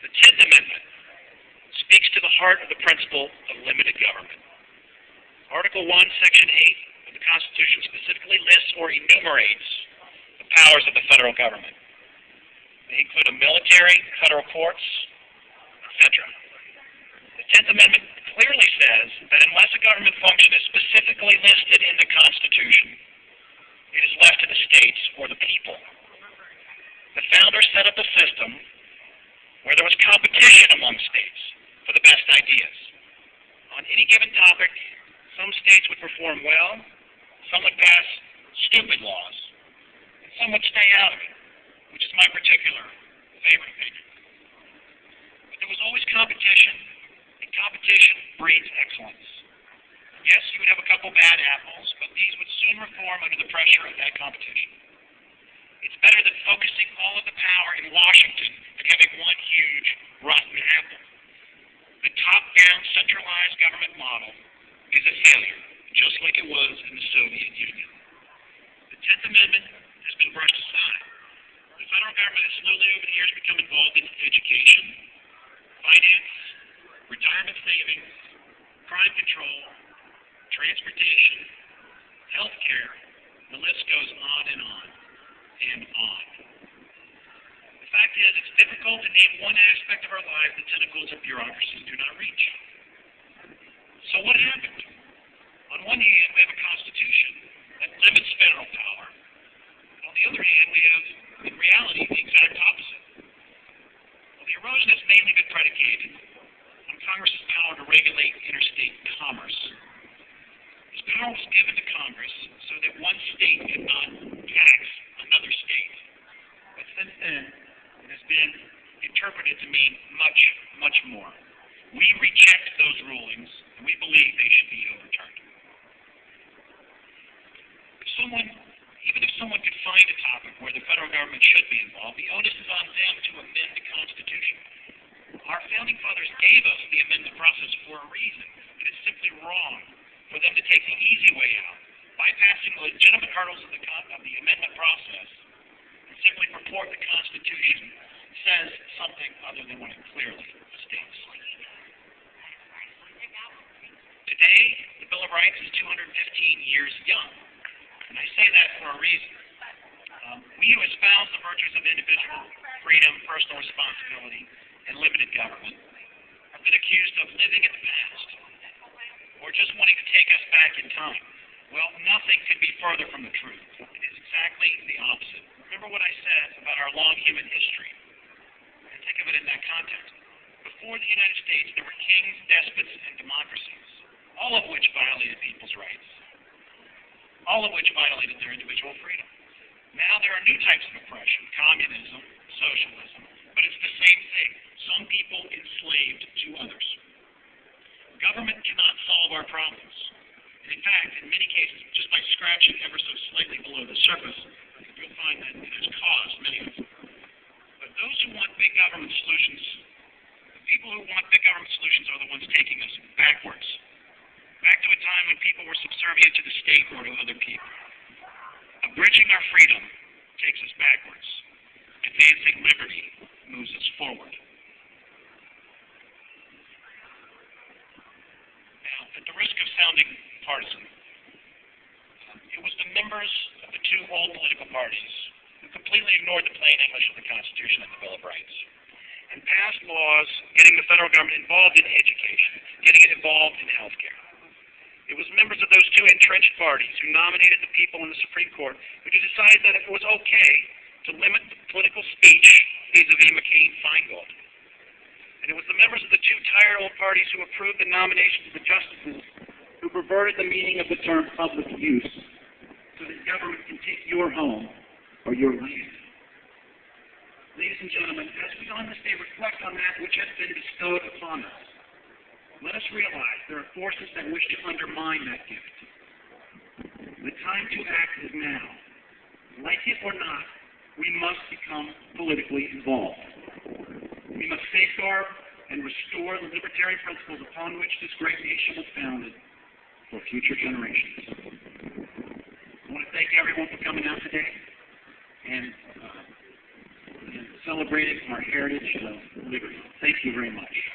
The 10th Amendment speaks to the heart of the principle of limited government. Article 1, Section 8 of the Constitution specifically lists or enumerates the powers of the federal government. They include a military, federal courts, etc. The 10th Amendment clearly says that unless a government function is specifically listed in the Constitution, it is left to the states or the people. The founders set up a system where there was competition among states for the best ideas. On any given topic, some states would perform well, some would pass stupid laws, and some would stay out of it, which is my particular favorite opinion. But there was always competition, and competition breeds excellence. Yes, you would have a couple bad apples, but these would soon reform under the pressure of that competition. It's better than focusing all of the power in Washington and having one huge rotten apple. The top-down centralized government model is a failure, just like it was in the Soviet Union. The 10th Amendment has been brushed aside. The federal government has slowly over the years become involved in education, finance, retirement savings, crime control, transportation, health care, the list goes on and on and on. The fact is, it's difficult to name one aspect of our lives the tentacles of bureaucracy do not reach. So what happened? On one hand, we have a constitution that limits federal power. On the other hand, we have, in reality, the exact opposite. Well, the erosion has mainly been predicated on Congress's power to regulate interstate commerce. This power was given to Congress so that one state could not tax another state. But since then, it has been interpreted to mean much, much more. We reject those rulings, and we believe they should be overturned. Even if someone could find a topic where the federal government should be involved, the onus is on them to amend the Constitution. Our founding fathers gave us the amendment process for a reason. It is simply wrong for them to take the easy way out, bypassing the legitimate hurdles of the amendment process, and simply purport the Constitution says something other than what it clearly states. Today, the Bill of Rights is 215 years young, and I say that for a reason. We who espouse the virtues of individual freedom, personal responsibility, and limited government have been accused of living in the past, or just wanting to take us back in time. Well, nothing could be further from the truth. It is exactly the opposite. Remember what I said about our long human history, and think of it in that context. Before the United States, there were kings, despots, and democracies, all of which violated people's rights, all of which violated their individual freedom. Now there are new types of oppression, communism, socialism, but it's the same thing. Some people enslaved to others. Government cannot solve our problems. And in fact, in many cases, just by scratching ever so slightly below the surface, you'll find that it has caused many of them. But those who want big government solutions, the people who want big government solutions are the ones taking us backwards. Back to a time when people were subservient to the state or to other people. Abridging our freedom takes us backwards. Advancing liberty moves us forward. Now, at the risk of sounding partisan, it was the members of the two old political parties who completely ignored the plain English of the Constitution and the Bill of Rights, and passed laws getting the federal government involved in education, getting it involved in health care. It was members of those two entrenched parties who nominated the people in the Supreme Court who decided that it was okay to limit political speech vis-a-vis McCain-Feingold. And it was the members of the two tired old parties who approved the nominations of the justices who perverted the meaning of the term public use so that government can take your home or your land. Ladies and gentlemen, as we on this day reflect on that which has been bestowed upon us, let us realize there are forces that wish to undermine that gift. The time to act is now. Like it or not, we must become politically involved. We must safeguard and restore the libertarian principles upon which this great nation was founded for future generations. I want to thank everyone for coming out today and celebrating our heritage of liberty. Thank you very much.